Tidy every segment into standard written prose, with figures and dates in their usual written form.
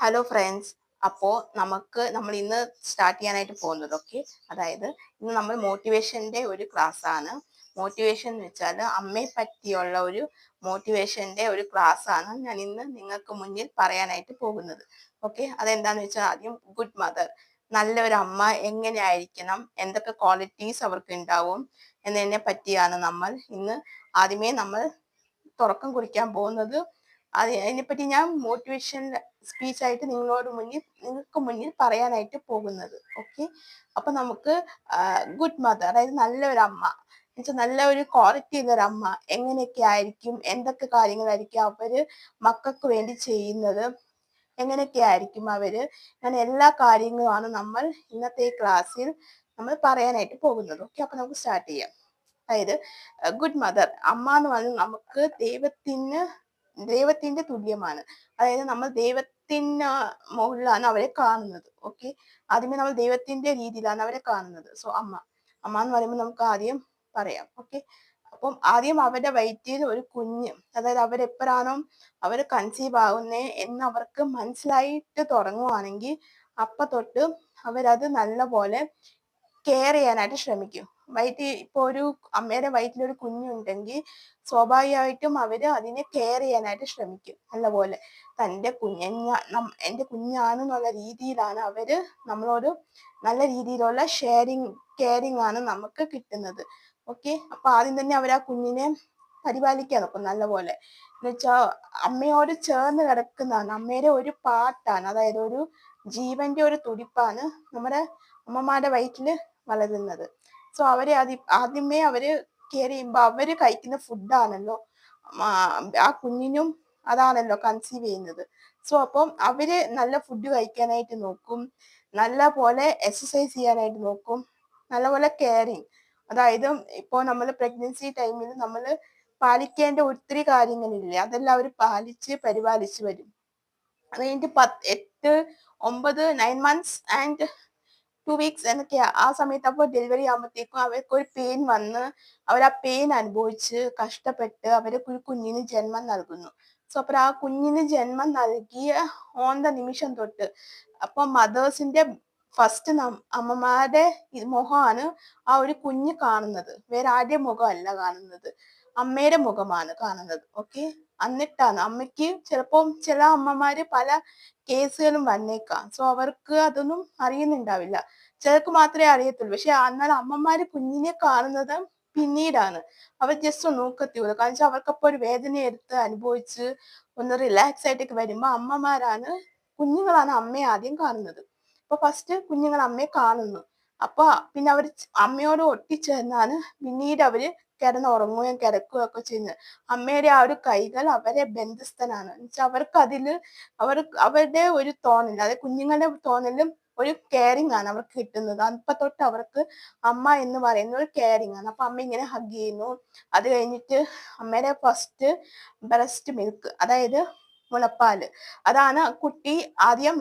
Hello friends. അപ്പോൾ നമ്മൾ ഇന്ന് സ്റ്റാർട്ട് ചെയ്യാനായിട്ട് പോകുന്നത് അതായത് ഇന്ന് നമ്മൾ മോട്ടിവേഷൻ്റെ ഒരു ക്ലാസ് ആണ്. മോട്ടിവേഷൻ എന്ന് വെച്ചാൽ അമ്മയെ പറ്റിയുള്ള ഒരു മോട്ടിവേഷൻ്റെ ഒരു ക്ലാസ് ആണ് ഞാൻ ഇന്ന് നിങ്ങൾക്ക് മുന്നിൽ പറയാനായിട്ട് പോകുന്നത്. അതെന്താണെന്ന് വെച്ചാൽ ആദ്യം ഗുഡ് മദർ, നല്ലൊരു അമ്മ എങ്ങനെ ആയിരിക്കണം, എന്തൊക്കെ ക്വാളിറ്റീസ് അവർക്ക് ഉണ്ടാവും എന്നതിനെ പറ്റിയാണ് നമ്മൾ ഇന്ന് ആദ്യമേ നമ്മൾ തുടക്കം കുറിക്കാൻ പോകുന്നത്. അതിനെപ്പറ്റി ഞാൻ മോട്ടിവേഷൻ സ്പീച്ച് ആയിട്ട് നിങ്ങൾക്ക് മുന്നിൽ പറയാനായിട്ട് പോകുന്നത്. അപ്പൊ നമുക്ക് ഗുഡ് മദർ, അതായത് നല്ലൊരു അമ്മ എന്നുവെച്ചാൽ നല്ല ഒരു ക്വാളിറ്റി ഉള്ള ഒരു അമ്മ എങ്ങനെയൊക്കെ ആയിരിക്കും, എന്തൊക്കെ കാര്യങ്ങളായിരിക്കും അവര് മക്കൾക്ക് വേണ്ടി ചെയ്യുന്നത്, എങ്ങനെയൊക്കെ ആയിരിക്കും അവര്, അങ്ങനെ എല്ലാ കാര്യങ്ങളുമാണ് നമ്മൾ ഇന്നത്തെ ഈ ക്ലാസ്സിൽ നമ്മൾ പറയാനായിട്ട് പോകുന്നത്. അപ്പൊ നമുക്ക് സ്റ്റാർട്ട് ചെയ്യാം. അതായത് ഗുഡ് മദർ, അമ്മ എന്ന് പറഞ്ഞാൽ നമുക്ക് ദൈവത്തിന്റെ തുല്യമാണ്. അതായത് നമ്മൾ ദൈവത്തിന് മുകളിലാണ് അവരെ കാണുന്നത്. ആദ്യമേ നമ്മൾ ദൈവത്തിന്റെ രീതിയിലാണ് അവരെ കാണുന്നത്. സോ അമ്മ എന്ന് പറയുമ്പോൾ നമുക്ക് ആദ്യം പറയാം. അപ്പം ആദ്യം അവരുടെ വയറ്റിൽ ഒരു കുഞ്ഞ്, അതായത് അവരെപ്പോഴാണോ അവർ കൺസീവ് ആകുന്നേ എന്ന് അവർക്ക് മനസ്സിലായിട്ട് തുടങ്ങുവാണെങ്കിൽ അപ്പൊ തൊട്ട് അവരത് നല്ല പോലെ കെയർ ചെയ്യാനായിട്ട് ശ്രമിക്കും. ഇപ്പൊ ഒരു അമ്മയുടെ വയറ്റിലൊരു കുഞ്ഞുണ്ടെങ്കിൽ സ്വാഭാവികമായിട്ടും അവര് അതിനെ കെയർ ചെയ്യാനായിട്ട് ശ്രമിക്കും. നല്ലപോലെ തൻ്റെ എൻ്റെ കുഞ്ഞാണെന്നുള്ള രീതിയിലാണ് അവര് നമ്മളോട് നല്ല രീതിയിലുള്ള കെയറിങ് ആണ് നമുക്ക് കിട്ടുന്നത്. അപ്പൊ ആദ്യം തന്നെ അവർ ആ കുഞ്ഞിനെ പരിപാലിക്കാൻ നോക്കും നല്ലപോലെ. എന്നുവെച്ചാൽ അമ്മയോട് ചേർന്ന് കിടക്കുന്നതാണ്, അമ്മയുടെ ഒരു പാർട്ടാണ്, അതായത് ഒരു ജീവന്റെ ഒരു തുടിപ്പാണ് നമ്മുടെ അമ്മമാരുടെ വയറ്റില് വളരുന്നത്. സോ ആദ്യമേ അവര് കെയർ ചെയ്യുമ്പോൾ അവര് കഴിക്കുന്ന ഫുഡാണല്ലോ ആ കുഞ്ഞിനും അതാണല്ലോ കൺസീവ് ചെയ്യുന്നത്. സോ അപ്പം അവര് നല്ല ഫുഡ് കഴിക്കാനായിട്ട് നോക്കും, നല്ല പോലെ എക്സസൈസ് ചെയ്യാനായിട്ട് നോക്കും, നല്ലപോലെ കെയറിങ്. അതായത് ഇപ്പോൾ നമ്മൾ പ്രഗ്നൻസി ടൈമിൽ നമ്മൾ പാലിക്കേണ്ട ഒത്തിരി കാര്യങ്ങളില്ലേ, അതെല്ലാം അവർ പരിപാലിച്ച് വരും. അത് കഴിഞ്ഞിട്ട് 8, 9, 9 months ആൻഡ് 2 weeks എന്നൊക്കെയാ ആ സമയത്ത്. അപ്പോൾ ഡെലിവറി ആകുമ്പോഴത്തേക്കും അവർക്ക് ഒരു പെയിൻ വന്ന് അവർ ആ പെയിൻ അനുഭവിച്ച് കഷ്ടപ്പെട്ട് അവർ ഒരു കുഞ്ഞിന് ജന്മം നൽകുന്നു. സോ അപ്പോൾ ആ കുഞ്ഞിന് ജന്മം നൽകിയ ഓൺ ദ നിമിഷം തൊട്ട് അപ്പൊ മദേഴ്സിന്റെ ഫസ്റ്റ് അമ്മമാരുടെ മുഖമാണ് ആ ഒരു കുഞ്ഞ് കാണുന്നത്. വേറെ ആരുടെയും മുഖമല്ല കാണുന്നത്, അമ്മയുടെ മുഖമാണ് കാണുന്നത്. എന്നിട്ടാണ് അമ്മയ്ക്ക് ചിലപ്പം ചില അമ്മമാര് പല കേസുകളും വന്നേക്കാം. സോ അവർക്ക് അതൊന്നും അറിയുന്നുണ്ടാവില്ല, ചിലർക്ക് മാത്രമേ അറിയത്തുള്ളൂ. പക്ഷെ എന്നാൽ അമ്മമാര് കുഞ്ഞിനെ കാണുന്നത് പിന്നീടാണ്. അവർ ജസ്റ്റ് ഒന്ന് നോക്കത്തുള്ളൂ. കാരണം വെച്ചാൽ അവർക്കപ്പോൾ ഒരു വേദന എടുത്ത് അനുഭവിച്ച് ഒന്ന് റിലാക്സ് ആയിട്ടൊക്കെ വരുമ്പോ കുഞ്ഞുങ്ങളാണ് അമ്മയെ ആദ്യം കാണുന്നത്. അപ്പൊ ഫസ്റ്റ് കുഞ്ഞുങ്ങൾ അമ്മയെ കാണുന്നു. അപ്പൊ പിന്നെ അവർ അമ്മയോട് ഒട്ടിച്ചേർന്നാണ് പിന്നീട് അവര് കിടക്കുകയും ഒക്കെ ചെയ്യുന്നത്. അമ്മയുടെ ആ ഒരു കൈകൾ അവരെ ബന്ധസ്ഥനാണ്. എന്നുവെച്ചാൽ അവരുടെ ഒരു തോന്നൽ, അതായത് കുഞ്ഞുങ്ങളുടെ തോന്നലും ഒരു കെയറിങ് ആണ് അവർക്ക് കിട്ടുന്നത്. അപ്പൊ തൊട്ട് അവർക്ക് അമ്മ എന്ന് പറയുന്ന ഒരു കെയറിങ് ആണ്. അപ്പൊ അമ്മ ഇങ്ങനെ ഹഗ് ചെയ്യുന്നു. അത് കഴിഞ്ഞിട്ട് അമ്മയുടെ ഫസ്റ്റ് ബ്രസ്റ്റ് മിൽക്ക്, അതായത് മുലപ്പാല്, അതാണ് കുട്ടി ആദ്യം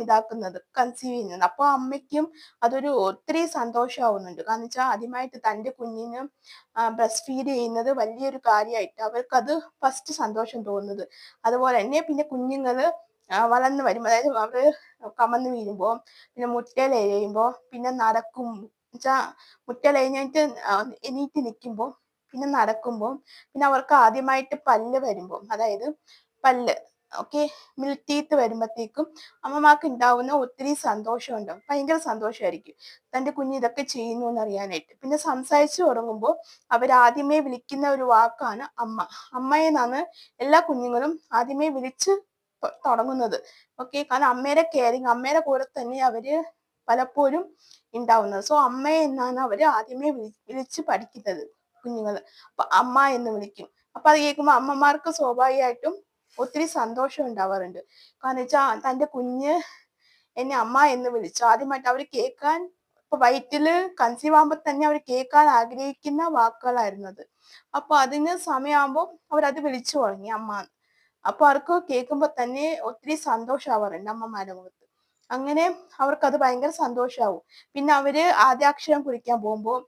കൺസീവ് ചെയ്യുന്നത്. അപ്പൊ അമ്മയ്ക്കും അതൊരു ഒത്തിരി സന്തോഷമാവുന്നുണ്ട്. കാരണം വെച്ചാൽ ആദ്യമായിട്ട് തൻ്റെ കുഞ്ഞിന് ബ്രസ്റ്റ് ഫീഡ് ചെയ്യുന്നത് വലിയൊരു കാര്യമായിട്ട് അവർക്കത് ഫസ്റ്റ് സന്തോഷം തോന്നുന്നത്. അതുപോലെ തന്നെ പിന്നെ കുഞ്ഞുങ്ങള് വളർന്നു വരും, അതായത് അവര് കമന്ന് വീഴുമ്പോ, പിന്നെ മുട്ടയിലെഴയുമ്പോ, പിന്നെ നടക്കും മുട്ടയിലെഴിഞ്ഞിട്ട് എണീറ്റ് നിൽക്കുമ്പോ, പിന്നെ നടക്കുമ്പോൾ, പിന്നെ അവർക്ക് ആദ്യമായിട്ട് പല്ല് വരുമ്പോ, അതായത് പല്ല് മിൽക്ക് ടീത്ത് വരുമ്പോഴത്തേക്കും അമ്മമാർക്ക് ഉണ്ടാവുന്ന ഒത്തിരി സന്തോഷം ഉണ്ടാവും. ഭയങ്കര സന്തോഷമായിരിക്കും തൻ്റെ കുഞ്ഞ് ഇതൊക്കെ ചെയ്യുന്നു എന്നറിയാനായിട്ട്. പിന്നെ സംസാരിച്ചു തുടങ്ങുമ്പോൾ അവരാദ്യമേ വിളിക്കുന്ന ഒരു വാക്കാണ് അമ്മ. അമ്മയെന്നാണ് എല്ലാ കുഞ്ഞുങ്ങളും ആദ്യമേ വിളിച്ച് തുടങ്ങുന്നത്. കാരണം അമ്മയുടെ കെയറിങ്, അമ്മയുടെ കൂടെ തന്നെ അവര് പലപ്പോഴും ഉണ്ടാവുന്നത്. സോ അമ്മ എന്നാണ് അവര് ആദ്യമേ വിളിച്ച് പഠിക്കുന്നത് കുഞ്ഞുങ്ങള്. അപ്പൊ അമ്മ എന്ന് വിളിക്കും. അപ്പൊ അത് കേൾക്കുമ്പോൾ അമ്മമാർക്ക് സ്വാഭാവികമായിട്ടും ഒത്തിരി സന്തോഷം ഉണ്ടാവാറുണ്ട്. കാരണം വെച്ചാൽ തൻ്റെ കുഞ്ഞ് എന്നെ അമ്മ എന്ന് വിളിച്ചു. ആദ്യമായിട്ട് അവർ കേൾക്കാൻ, ഇപ്പൊ വയറ്റില് കൺസീവ് ആകുമ്പോൾ തന്നെ അവർ കേൾക്കാൻ ആഗ്രഹിക്കുന്ന വാക്കുകളായിരുന്നത്. അപ്പൊ അതിന് സമയമാകുമ്പോൾ അവരത് വിളിച്ചു തുടങ്ങി അമ്മ. അപ്പൊ അവർക്ക് കേൾക്കുമ്പോൾ തന്നെ ഒത്തിരി സന്തോഷമാവാറുണ്ട് അമ്മമാരുടെ മുഖത്ത്. അങ്ങനെ അവർക്കത് ഭയങ്കര സന്തോഷമാവും. പിന്നെ അവര് ആദ്യാക്ഷരം കുറിക്കാൻ പോകുമ്പോൾ,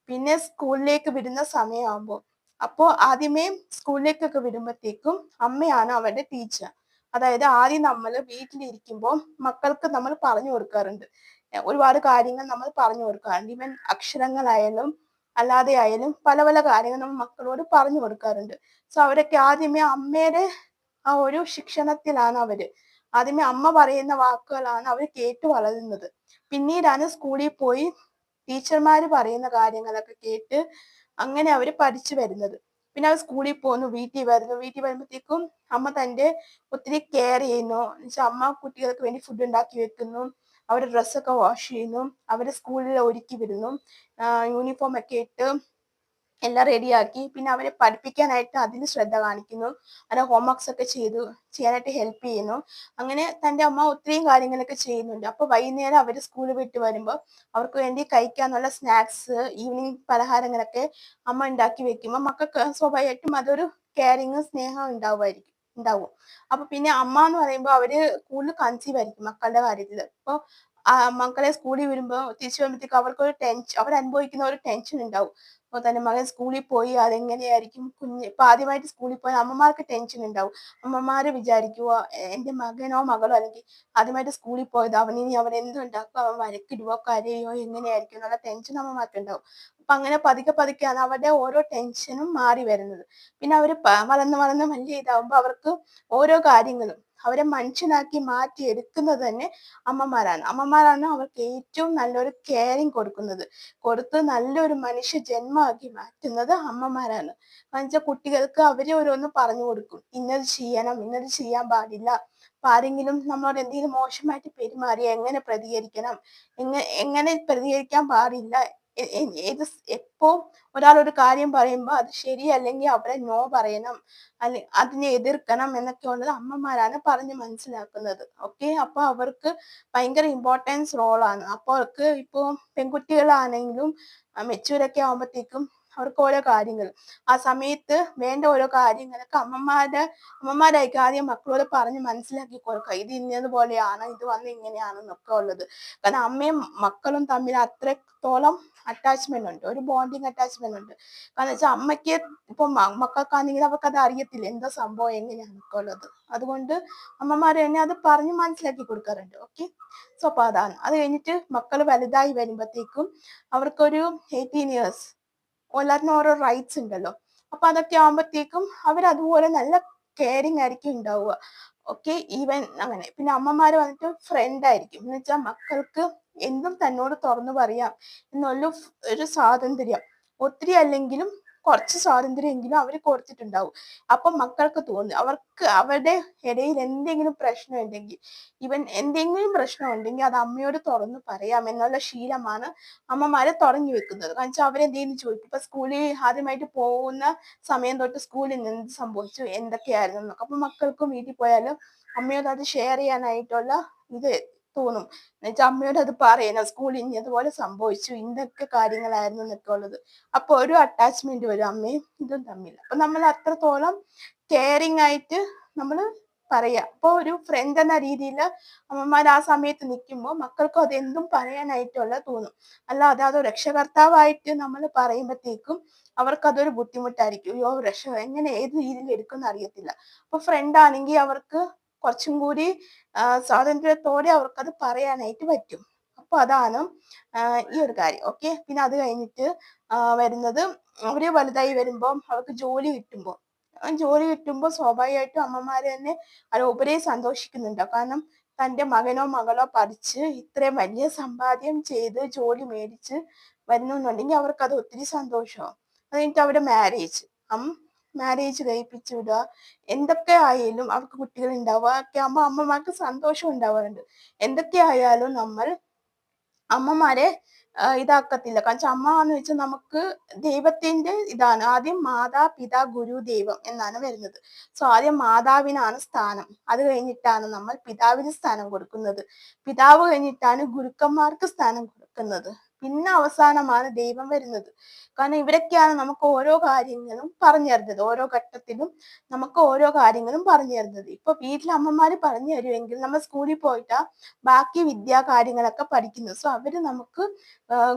പിന്നെ സ്കൂളിലേക്ക് വിടുന്ന സമയമാകുമ്പോൾ, അപ്പോൾ ആദ്യമേ സ്കൂളിലേക്കൊക്കെ വിടുമ്പോഴത്തേക്കും അമ്മയാണ് അവരുടെ ടീച്ചർ. അതായത് ആദ്യം നമ്മൾ വീട്ടിലിരിക്കുമ്പോൾ മക്കൾക്ക് നമ്മൾ പറഞ്ഞു കൊടുക്കാറുണ്ട്. ഒരുപാട് കാര്യങ്ങൾ നമ്മൾ പറഞ്ഞു കൊടുക്കാറുണ്ട്. ഈവൻ അക്ഷരങ്ങളായാലും അല്ലാതെ ആയാലും പല പല കാര്യങ്ങൾ നമ്മൾ മക്കളോട് പറഞ്ഞു കൊടുക്കാറുണ്ട്. സോ അവരൊക്കെ ആദ്യമേ അമ്മയുടെ ആ ഒരു ശിക്ഷണത്തിലാണ് അവര്. ആദ്യമേ അമ്മ പറയുന്ന വാക്കുകളാണ് അവർ കേട്ടു വളരുന്നത്. പിന്നീടാണ് സ്കൂളിൽ പോയി ടീച്ചർമാര് പറയുന്ന കാര്യങ്ങളൊക്കെ കേട്ട് അങ്ങനെ അവര് പഠിച്ചു വരുന്നത്. പിന്നെ അവർ സ്കൂളിൽ പോകുന്നു, വീട്ടിൽ വരുന്നു. വീട്ടിൽ വരുമ്പോഴത്തേക്കും അമ്മ തന്റെ ഒത്തിരി കെയർ ചെയ്യുന്നു. എന്നുവെച്ചാൽ അമ്മ കുട്ടികൾക്ക് വേണ്ടി ഫുഡ് ഉണ്ടാക്കി വെക്കുന്നു. അവരുടെ ഡ്രസ്സൊക്കെ വാഷ് ചെയ്യുന്നു. അവരെ സ്കൂളിൽ ഒരുക്കി വിടുന്നു. യൂണിഫോം ഒക്കെ ഇട്ട് എല്ലാം റെഡിയാക്കി. പിന്നെ അവരെ പഠിപ്പിക്കാനായിട്ട് അതിന് ശ്രദ്ധ കാണിക്കുന്നു. അവരുടെ ഹോംവർക്സ് ഒക്കെ ചെയ്യാനായിട്ട് ഹെൽപ്പ് ചെയ്യുന്നു. അങ്ങനെ തന്റെ അമ്മ ഒത്തിരിയും കാര്യങ്ങളൊക്കെ ചെയ്യുന്നുണ്ട്. അപ്പൊ വൈകുന്നേരം അവര് സ്കൂൾ വിട്ട് വരുമ്പോൾ അവർക്ക് വേണ്ടി കഴിക്കാനുള്ള സ്നാക്സ്, ഈവനിങ് പലഹാരങ്ങളൊക്കെ അമ്മ ഉണ്ടാക്കി വെക്കുമ്പോൾ മക്കൾക്ക് സ്വാഭാവികമായിട്ടും അതൊരു കെയറിങ് സ്നേഹം ഉണ്ടാവും. അപ്പൊ പിന്നെ അമ്മ എന്ന് പറയുമ്പോൾ അവര് കൂടുതൽ കൺസീവ് ആയിരിക്കും മക്കളുടെ കാര്യത്തിൽ. അപ്പൊ മക്കളെ സ്കൂളിൽ വരുമ്പോൾ തിരിച്ചു വരുമ്പോഴത്തേക്ക് അവർക്കൊരു ടെൻഷൻ, അവർ അനുഭവിക്കുന്ന ഒരു ടെൻഷൻ ഉണ്ടാവും. അപ്പൊ തന്നെ മകൻ സ്കൂളിൽ പോയി അതെങ്ങനെയായിരിക്കും, ഇപ്പൊ ആദ്യമായിട്ട് സ്കൂളിൽ പോയ അമ്മമാർക്ക് ടെൻഷൻ ഉണ്ടാവും. അമ്മമാര് വിചാരിക്കുക എന്റെ മകനോ മകളോ അല്ലെങ്കിൽ ആദ്യമായിട്ട് സ്കൂളിൽ പോയത് അവനിനി അവൻ എന്തുണ്ടാക്കും, അവൻ വഴക്കിടുവോ കരയോ എങ്ങനെയായിരിക്കും എന്നുള്ള ടെൻഷൻ അമ്മമാർക്ക് ഉണ്ടാവും. അപ്പൊ അങ്ങനെ പതുക്കെ പതുക്കെയാണ് അവരുടെ ഓരോ ടെൻഷനും മാറി വരുന്നത്. പിന്നെ അവര് വളർന്ന് വളർന്ന് വലിയ ഇതാവുമ്പോ അവർക്ക് ഓരോ കാര്യങ്ങളും അവരെ മനുഷ്യനാക്കി മാറ്റി എടുക്കുന്നത് തന്നെ അമ്മമാരാണ്. അമ്മമാരാണ് അവർക്ക് ഏറ്റവും നല്ലൊരു കെയറിങ് കൊടുത്ത് നല്ലൊരു മനുഷ്യ ജന്മമാക്കി മാറ്റുന്നത് അമ്മമാരാണ്. എന്നുവെച്ചാൽ കുട്ടികൾക്ക് അവര് ഓരോന്ന് പറഞ്ഞു കൊടുക്കും. ഇന്നത് ചെയ്യണം, ഇന്നത് ചെയ്യാൻ പാടില്ല. അപ്പൊ ആരെങ്കിലും നമ്മളോട് എന്തെങ്കിലും മോശമായിട്ട് പെരുമാറിയാൽ എങ്ങനെ പ്രതികരിക്കണം, എങ്ങനെ പ്രതികരിക്കാൻ പാടില്ല, എപ്പോ ഒരാൾ ഒരു കാര്യം പറയുമ്പോൾ അത് ശരിയല്ലെങ്കിൽ അവരെ നോ പറയണം, അതിനെ എതിർക്കണം എന്നൊക്കെ ഉള്ളത് അമ്മമാരാണ് പറഞ്ഞ് മനസ്സിലാക്കുന്നത്. ഓക്കെ, അപ്പൊ അവർക്ക് ഭയങ്കര ഇമ്പോർട്ടൻസ് റോളാണ്. അപ്പൊ അവർക്ക് ഇപ്പൊ പെൺകുട്ടികളാണെങ്കിലും മെച്ചൂരൊക്കെ ആവുമ്പോഴത്തേക്കും അവർക്ക് ഓരോ കാര്യങ്ങൾ ആ സമയത്ത് വേണ്ട ഓരോ കാര്യങ്ങളൊക്കെ അമ്മമാരായിരിക്കും ആദ്യം മക്കളോട് പറഞ്ഞ് മനസ്സിലാക്കി കൊടുക്കുക. ഇത് ഇന്നതുപോലെയാണ്, ഇത് വന്ന് ഇങ്ങനെയാണെന്നൊക്കെ ഉള്ളത്. കാരണം അമ്മയും മക്കളും തമ്മിൽ അത്രത്തോളം അറ്റാച്ച്മെന്റ് ഉണ്ട്, ഒരു ബോണ്ടിങ് അറ്റാച്ച്മെന്റ് ഉണ്ട്. കാരണം വെച്ചാൽ അമ്മയ്ക്ക് ഇപ്പൊ മക്കൾക്കാണെങ്കിൽ അവർക്ക് അത് അറിയത്തില്ല എന്താ സംഭവം എങ്ങനെയാണൊക്കെ ഉള്ളത്. അതുകൊണ്ട് അമ്മമാര് തന്നെ അത് പറഞ്ഞ് മനസ്സിലാക്കി കൊടുക്കാറുണ്ട്. ഓക്കെ, സോ അപ്പൊ അതാണ്. അത് കഴിഞ്ഞിട്ട് മക്കൾ വലുതായി വരുമ്പോഴത്തേക്കും അവർക്കൊരു 18 years എല്ലാത്തിനും ഓരോ റൈറ്റ്സ് ഉണ്ടല്ലോ. അപ്പൊ അതൊക്കെ ആവുമ്പോഴത്തേക്കും അവരതുപോലെ നല്ല കെയറിങ് ആയിരിക്കും ഉണ്ടാവുക. ഓക്കെ, ഈവൻ അങ്ങനെ. പിന്നെ അമ്മമാര് വന്നിട്ട് ഫ്രണ്ട് ആയിരിക്കും. എന്ന് വെച്ചാൽ മക്കൾക്ക് എന്തും തന്നോട് തുറന്നു പറയാം എന്നുള്ള ഒരു സ്വാതന്ത്ര്യം, ഒത്തിരി അല്ലെങ്കിലും കുറച്ച് സ്വാതന്ത്ര്യം എങ്കിലും അവർ കൊടുത്തിട്ടുണ്ടാവും. അപ്പൊ മക്കൾക്ക് തോന്നും അവർക്ക് അവരുടെ ഇടയിൽ എന്തെങ്കിലും പ്രശ്നം ഉണ്ടെങ്കിൽ, ഈവൻ എന്തെങ്കിലും പ്രശ്നം ഉണ്ടെങ്കിൽ അത് അമ്മയോട് തുറന്നു പറയാം എന്നുള്ള ശീലമാണ് അമ്മമാരെ തുടങ്ങി വെക്കുന്നത്. കാരണം വെച്ചാൽ അവരെന്തെങ്കിലും ചോദിക്കും. ഇപ്പൊ സ്കൂളിൽ ആദ്യമായിട്ട് പോകുന്ന സമയം തൊട്ട് സ്കൂളിൽ നിന്ന് എന്ത് സംഭവിച്ചു, എന്തൊക്കെയായിരുന്നു എന്നൊക്കെ. അപ്പൊ മക്കൾക്കും വീട്ടിൽ പോയാലും അമ്മയോട് അത് ഷെയർ ചെയ്യാനായിട്ടുള്ള ഇത് തോന്നും. എന്നുവെച്ചാൽ അമ്മയോട് അത് പറയണം, സ്കൂളിൽ ഇന്നതുപോലെ സംഭവിച്ചു, ഇന്നൊക്കെ കാര്യങ്ങളായിരുന്നു എന്നൊക്കെ ഉള്ളത്. അപ്പൊ ഒരു അറ്റാച്ച്മെന്റ് വരും അമ്മയും ഇതും തമ്മിൽ. അപ്പൊ നമ്മൾ അത്രത്തോളം കെയറിങ് ആയിട്ട് നമ്മൾ പറയാ. അപ്പൊ ഒരു ഫ്രണ്ട് എന്ന രീതിയിൽ അമ്മമാർ ആ സമയത്ത് നിൽക്കുമ്പോൾ മക്കൾക്കും അതെന്തും പറയാനായിട്ടുള്ള തോന്നും. അല്ലാതെ അത് രക്ഷകർത്താവായിട്ട് നമ്മൾ പറയുമ്പോഴത്തേക്കും അവർക്ക് അതൊരു ബുദ്ധിമുട്ടായിരിക്കും. അയ്യോ എങ്ങനെ ഏത് രീതിയിൽ എടുക്കുമെന്ന് അറിയത്തില്ല. അപ്പൊ ഫ്രണ്ട് ആണെങ്കിൽ അവർക്ക് കുറച്ചും കൂടി സ്വാതന്ത്ര്യത്തോടെ അവർക്കത് പറയാനായിട്ട് പറ്റും. അപ്പൊ അതാണ് ഈ ഒരു കാര്യം. ഓക്കെ, പിന്നെ അത് കഴിഞ്ഞിട്ട് വരുന്നത് അവര് വലുതായി വരുമ്പോൾ അവർക്ക് ജോലി കിട്ടുമ്പോൾ സ്വാഭാവികമായിട്ടും അമ്മമാര് തന്നെ അതിലുപരി സന്തോഷിക്കുന്നുണ്ടാവും. കാരണം തന്റെ മകനോ മകളോ പഠിച്ച് ഇത്രയും വലിയ സമ്പാദ്യം ചെയ്ത് ജോലി മേടിച്ച് വരുന്നുണ്ടെങ്കിൽ അവർക്ക് അത് ഒത്തിരി സന്തോഷമാവും. അത് കഴിഞ്ഞിട്ട് അവരുടെ മാരേജ് കഴിപ്പിച്ചു വിടുക, എന്തൊക്കെ ആയാലും അവർക്ക് കുട്ടികൾ ഉണ്ടാവുക ഒക്കെ ആകുമ്പോൾ അമ്മമാർക്ക് സന്തോഷം ഉണ്ടാവാറുണ്ട്. എന്തൊക്കെ ആയാലും നമ്മൾ അമ്മമാരെ ഇതാക്കത്തില്ല. കാരണം അമ്മ എന്ന് വെച്ചാൽ നമുക്ക് ദൈവത്തിന്റെ ഇതാണ്. ആദ്യം മാതാ പിതാ ഗുരു ദൈവം എന്നാണ് വരുന്നത്. സോ ആദ്യം മാതാവിനാണ് സ്ഥാനം, അത് കഴിഞ്ഞിട്ടാണ് നമ്മൾ പിതാവിന് സ്ഥാനം കൊടുക്കുന്നത്. പിതാവ് കഴിഞ്ഞിട്ടാണ് ഗുരുക്കന്മാർക്ക് സ്ഥാനം കൊടുക്കുന്നത്. പിന്നെ അവസാനമാണ് ദൈവം വരുന്നത്. കാരണം ഇവരൊക്കെയാണ് നമുക്ക് ഓരോ കാര്യങ്ങളും പറഞ്ഞു തരുന്നത്. ഓരോ ഘട്ടത്തിലും നമുക്ക് ഓരോ കാര്യങ്ങളും പറഞ്ഞു തരുന്നത്. ഇപ്പൊ വീട്ടിലെ അമ്മമാര് പറഞ്ഞു തരുമെങ്കിൽ നമ്മൾ സ്കൂളിൽ പോയിട്ടാ ബാക്കി വിദ്യാ കാര്യങ്ങളൊക്കെ പഠിക്കുന്നത്. സോ അവര് നമുക്ക്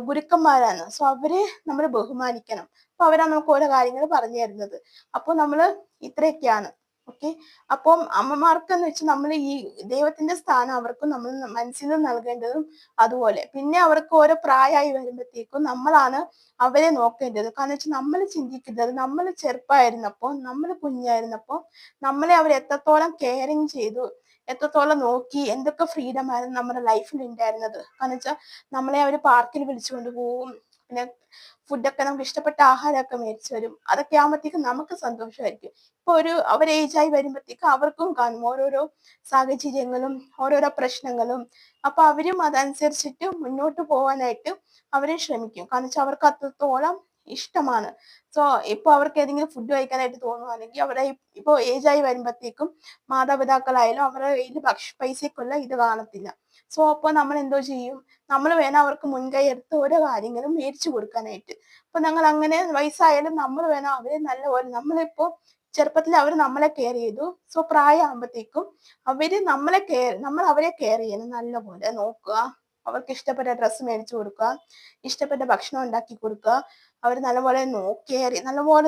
ഗുരുക്കന്മാരാണ്. സോ അവരെ നമ്മൾ ബഹുമാനിക്കണം. അപ്പൊ അവരാണ് നമുക്ക് ഓരോ കാര്യങ്ങൾ പറഞ്ഞു തരുന്നത്. അപ്പൊ നമ്മള് ഇത്രയൊക്കെയാണ്. ഓക്കെ. അപ്പം അമ്മമാർക്കെന്ന് വെച്ചാൽ നമ്മൾ ഈ ദൈവത്തിന്റെ സ്ഥാനം അവർക്ക് നമ്മൾ മനസ്സിൽ നിന്ന് നൽകേണ്ടതും അതുപോലെ. പിന്നെ അവർക്ക് ഓരോ പ്രായമായി വരുമ്പോഴത്തേക്കും നമ്മളാണ് അവരെ നോക്കേണ്ടത്. കാരണം വെച്ചാൽ നമ്മൾ ചിന്തിക്കുന്നത് നമ്മൾ ചെറുപ്പമായിരുന്നപ്പോൾ, നമ്മൾ കുഞ്ഞായിരുന്നപ്പോൾ നമ്മളെ അവർ എത്രത്തോളം കെയറിങ് ചെയ്തു, എത്രത്തോളം നോക്കി, എന്തൊക്കെ ഫ്രീഡം ആയിരുന്നു നമ്മുടെ ലൈഫിൽ ഉണ്ടായിരുന്നത്. കാരണം വെച്ചാൽ നമ്മളെ അവർ പാർക്കിൽ വിളിച്ചുകൊണ്ട് പോവും, പിന്നെ ഫുഡൊക്കെ നമുക്ക് ഇഷ്ടപ്പെട്ട ആഹാരമൊക്കെ മേടിച്ചു തരും. അതൊക്കെ ആകുമ്പോഴത്തേക്കും നമുക്ക് സന്തോഷമായിരിക്കും. ഇപ്പൊ ഒരു അവർ ഏജായി വരുമ്പോഴത്തേക്ക് അവർക്കും കാണും ഓരോരോ സാഹചര്യങ്ങളും ഓരോരോ പ്രശ്നങ്ങളും. അപ്പൊ അവരും അതനുസരിച്ചിട്ട് മുന്നോട്ട് പോകാനായിട്ട് അവരും ശ്രമിക്കും. കാരണം വെച്ചാൽ അവർക്ക് അത്രത്തോളം ഇഷ്ടമാണ്. സോ ഇപ്പൊ അവർക്ക് ഏതെങ്കിലും ഫുഡ് കഴിക്കാനായിട്ട് തോന്നുവാണെങ്കിൽ അവരെ ഇപ്പൊ ഏജായി വരുമ്പോഴത്തേക്കും മാതാപിതാക്കളായാലും അവരുടെ കയ്യിൽ പൈസക്കുള്ള ഇത് കാണത്തില്ല. സോ അപ്പൊ നമ്മൾ എന്തോ ചെയ്യും, നമ്മൾ വേണം അവർക്ക് മുൻകൈ എടുത്ത് ഓരോ കാര്യങ്ങളും മേടിച്ചു കൊടുക്കാനായിട്ട്. അപ്പൊ ഞങ്ങൾ അങ്ങനെ വയസ്സായാലും നമ്മൾ വേണം അവരെ നല്ലപോലെ, നമ്മളിപ്പോ ചെറുപ്പത്തിൽ അവർ നമ്മളെ കെയർ ചെയ്തു. സോ പ്രായമാകുമ്പോഴത്തേക്കും നമ്മൾ അവരെ കെയർ ചെയ്യണം, നല്ലപോലെ നോക്കുക, അവർക്ക് ഇഷ്ടപ്പെട്ട ഡ്രസ്സ് മേടിച്ചു കൊടുക്കുക, ഇഷ്ടപ്പെട്ട ഭക്ഷണം ഉണ്ടാക്കി കൊടുക്കുക, അവർ നല്ലപോലെ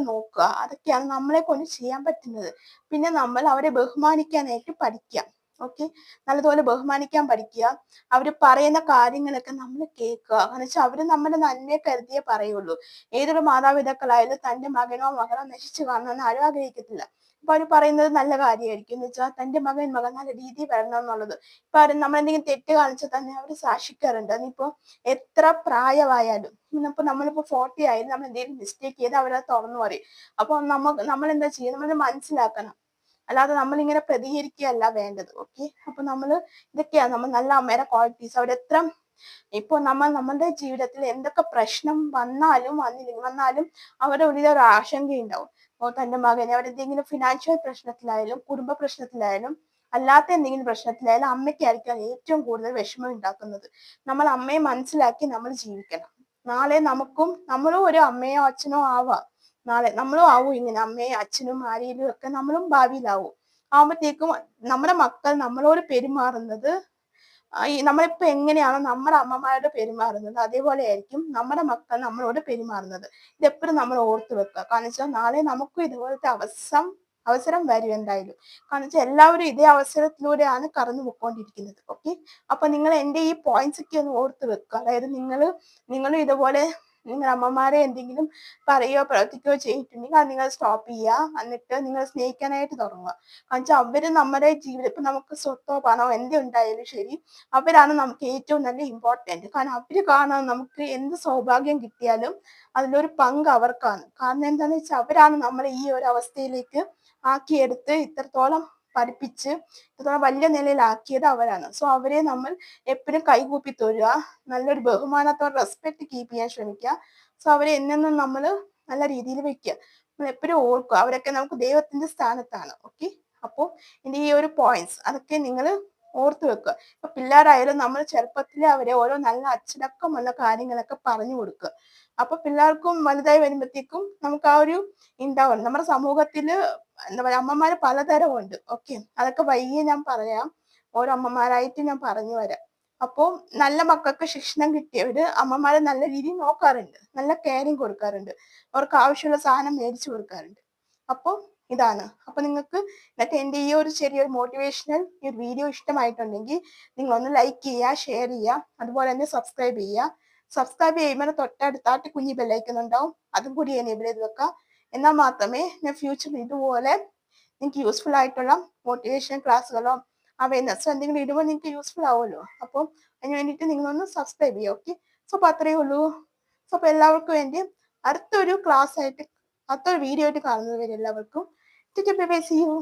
നോക്കുക. അതൊക്കെയാണ് നമ്മളെ കൊണ്ട് ചെയ്യാൻ പറ്റുന്നത്. പിന്നെ നമ്മൾ അവരെ ബഹുമാനിക്കാനായിട്ട് പഠിക്കുക. ഓക്കെ. നല്ലതുപോലെ ബഹുമാനിക്കാൻ പഠിക്കുക. അവര് പറയുന്ന കാര്യങ്ങളൊക്കെ നമ്മൾ കേൾക്കുക. എന്ന് വെച്ചാൽ അവര് നമ്മുടെ നന്മയെ കരുതിയേ പറയുള്ളൂ. ഏതൊരു മാതാപിതാക്കളായാലും തന്റെ മകനോ മകളോ നശിച്ചു കാണണമെന്ന് ആരും ആഗ്രഹിക്കത്തില്ല. അപ്പൊ അവര് പറയുന്നത് നല്ല കാര്യമായിരിക്കും. എന്ന് വെച്ചാൽ തന്റെ മകൻ നല്ല രീതിയിൽ വരണം എന്നുള്ളത്. ഇപ്പൊ അവര് നമ്മളെന്തെങ്കിലും തെറ്റ് കാണിച്ചാൽ തന്നെ അവര് സാക്ഷിക്കാറുണ്ട്. അതിപ്പോ എത്ര പ്രായമായാലും. ഇപ്പൊ നമ്മളിപ്പോ 40 ആയാലും നമ്മൾ എന്തെങ്കിലും മിസ്റ്റേക്ക് ചെയ്ത് അവരത് തുറന്നു പറയും. അപ്പൊ നമ്മൾ എന്താ ചെയ്യുക, നമ്മൾ മനസ്സിലാക്കണം. അല്ലാതെ നമ്മളിങ്ങനെ പ്രതികരിക്കുകയല്ല വേണ്ടത്. ഓക്കെ. അപ്പൊ ഇതൊക്കെയാണ് നമ്മൾ നല്ല അമ്മയുടെ ക്വാളിറ്റീസ്. അവരെത്ര ഇപ്പൊ നമ്മളുടെ ജീവിതത്തിൽ എന്തൊക്കെ പ്രശ്നം വന്നാലും അവരുടെ ഉള്ളിൽ ഒരു ആശങ്കയുണ്ടാവും. ഓ തന്റെ മകനെ അവരെന്തെങ്കിലും ഫിനാൻഷ്യൽ പ്രശ്നത്തിലായാലും കുടുംബ പ്രശ്നത്തിലായാലും അല്ലാത്ത എന്തെങ്കിലും പ്രശ്നത്തിലായാലും അമ്മയ്ക്കായിരിക്കും ഏറ്റവും കൂടുതൽ വിഷമം ഉണ്ടാക്കുന്നത്. നമ്മൾ അമ്മയെ മനസ്സിലാക്കി നമ്മൾ ജീവിക്കണം. നാളെ നമ്മളും ഒരു അമ്മയോ അച്ഛനോ ആവാം. നാളെ നമ്മളും ആവും ഇങ്ങനെ അമ്മയും അച്ഛനും ആരെയും ഒക്കെ നമ്മളും ഭാവിയിലാവും. ആവുമ്പോഴത്തേക്കും നമ്മുടെ മക്കൾ നമ്മളോട് പെരുമാറുന്നത് നമ്മളിപ്പോ എങ്ങനെയാണോ നമ്മുടെ അമ്മമാരോട് പെരുമാറുന്നത് അതേപോലെ ആയിരിക്കും നമ്മുടെ മക്കൾ നമ്മളോട് പെരുമാറുന്നത്. ഇതെപ്പോഴും നമ്മൾ ഓർത്ത് വെക്കുക. കാരണം വെച്ചാൽ നാളെ നമുക്കും ഇതുപോലത്തെ അവസരം വരും എന്തായാലും. കാരണം വെച്ചാൽ എല്ലാവരും ഇതേ അവസരത്തിലൂടെയാണ് കടന്നു പോയിക്കൊണ്ടിരിക്കുന്നത്. ഓക്കെ. അപ്പൊ നിങ്ങൾ എന്റെ ഈ പോയിന്റ്സ് ഒക്കെ ഒന്ന് ഓർത്ത് വെക്കുക. അതായത് നിങ്ങളും ഇതുപോലെ നിങ്ങൾ അമ്മമാരെ എന്തെങ്കിലും പറയുകയോ പ്രവർത്തിക്കുകയോ ചെയ്തിട്ടുണ്ടെങ്കിൽ അത് നിങ്ങൾ സ്റ്റോപ്പ് ചെയ്യുക. എന്നിട്ട് നിങ്ങൾ സ്നേഹിക്കാനായിട്ട് തുടങ്ങുക. കാരണം വെച്ചാൽ അവര് നമ്മുടെ ജീവിതം, ഇപ്പൊ നമുക്ക് സ്വത്തോ പണോ എന്തുണ്ടായാലും ശരി, അവരാണ് നമുക്ക് ഏറ്റവും നല്ല ഇമ്പോർട്ടന്റ്. കാരണം അവര് കാണാൻ നമുക്ക് എന്ത് സൗഭാഗ്യം കിട്ടിയാലും അതിലൊരു പങ്ക് അവർക്കാണ്. കാരണം എന്താണെന്ന് വെച്ചാൽ അവരാണ് നമ്മളെ ഈ ഒരു അവസ്ഥയിലേക്ക് ആക്കിയെടുത്ത് ഇത്രത്തോളം പഠിപ്പിച്ച് ഇത്രത്തോളം വലിയ നിലയിലാക്കിയത് അവരാണ്. സോ അവരെ നമ്മൾ എപ്പോഴും കൈകൂപ്പി തൊഴുക, നല്ലൊരു ബഹുമാനത്തോടെ റെസ്പെക്ട് കീപ്പ് ചെയ്യാൻ ശ്രമിക്കുക. സോ അവരെ എന്നെന്നും നമ്മൾ നല്ല രീതിയിൽ വെക്കുക. നമ്മൾ എപ്പോഴും ഓർക്കുക അവരൊക്കെ നമുക്ക് ദൈവത്തിന്റെ സ്ഥാനത്താണ്. ഓക്കെ. അപ്പോൾ ഇനി ഈ ഒരു പോയിന്റ്സ് അതൊക്കെ നിങ്ങൾ ഓർത്തു വെക്കുക. ഇപ്പൊ പിള്ളേരായാലും നമ്മൾ ചെറുപ്പത്തിലെ അവരെ ഓരോ നല്ല അച്ചടക്കമുള്ള കാര്യങ്ങളൊക്കെ പറഞ്ഞു കൊടുക്കുക. അപ്പൊ പിള്ളേർക്കും വലുതായി വരുമ്പോഴത്തേക്കും നമുക്ക് ആ ഒരു ഉണ്ടാവും. നമ്മുടെ സമൂഹത്തില് എന്താ പറയാ അമ്മമാര് പലതരം ഉണ്ട്. ഓക്കെ. അതൊക്കെ വയ്യ ഞാൻ പറയാം. ഓരോ അമ്മമാരായിട്ട് ഞാൻ പറഞ്ഞു വരാം. അപ്പോ നല്ല മക്കൾക്ക് ശിക്ഷണം കിട്ടിയവര് അമ്മമാരെ നല്ല രീതിയിൽ നോക്കാറുണ്ട്, നല്ല കെയറിങ് കൊടുക്കാറുണ്ട്, അവർക്ക് ആവശ്യമുള്ള സാധനം മേടിച്ചു കൊടുക്കാറുണ്ട്. അപ്പോൾ ഇതാണ്. അപ്പൊ നിങ്ങൾക്ക് എന്നിട്ട് എന്റെ ഈ ഒരു ചെറിയൊരു മോട്ടിവേഷണൽ ഈ ഒരു വീഡിയോ ഇഷ്ടമായിട്ടുണ്ടെങ്കിൽ നിങ്ങൾ ഒന്ന് ലൈക്ക് ചെയ്യുക, ഷെയർ ചെയ്യുക, അതുപോലെ തന്നെ സബ്സ്ക്രൈബ് ചെയ്യുക. സബ്സ്ക്രൈബ് ചെയ്യുമ്പോൾ തൊട്ടടുത്തായിട്ട് കുഞ്ഞി ബെല്ലൈക്കൺ ഉണ്ടാവും, അതും കൂടി എനേബിൾ ചെയ്ത് വെക്കുക. എന്നാൽ മാത്രമേ ഞാൻ ഫ്യൂച്ചറിൽ ഇതുപോലെ നിങ്ങൾക്ക് യൂസ്ഫുൾ ആയിട്ടുള്ള മോട്ടിവേഷൻ ക്ലാസ്സുകളോ അവയർനെസ്സോ എന്തെങ്കിലും ഇടുമ്പോൾ നിങ്ങൾക്ക് യൂസ്ഫുൾ ആവുമല്ലോ. അപ്പം അതിന് വേണ്ടിയിട്ട് നിങ്ങളൊന്ന് സബ്സ്ക്രൈബ് ചെയ്യുക. ഓക്കെ. സോ അപ്പൊ അത്രയേ ഉള്ളൂ. സോ അപ്പൊ എല്ലാവർക്കും വേണ്ടി അടുത്തൊരു വീഡിയോ ആയിട്ട് കാണുന്നത് വരെ എല്ലാവർക്കും ബൈ ബൈ, സീ യു.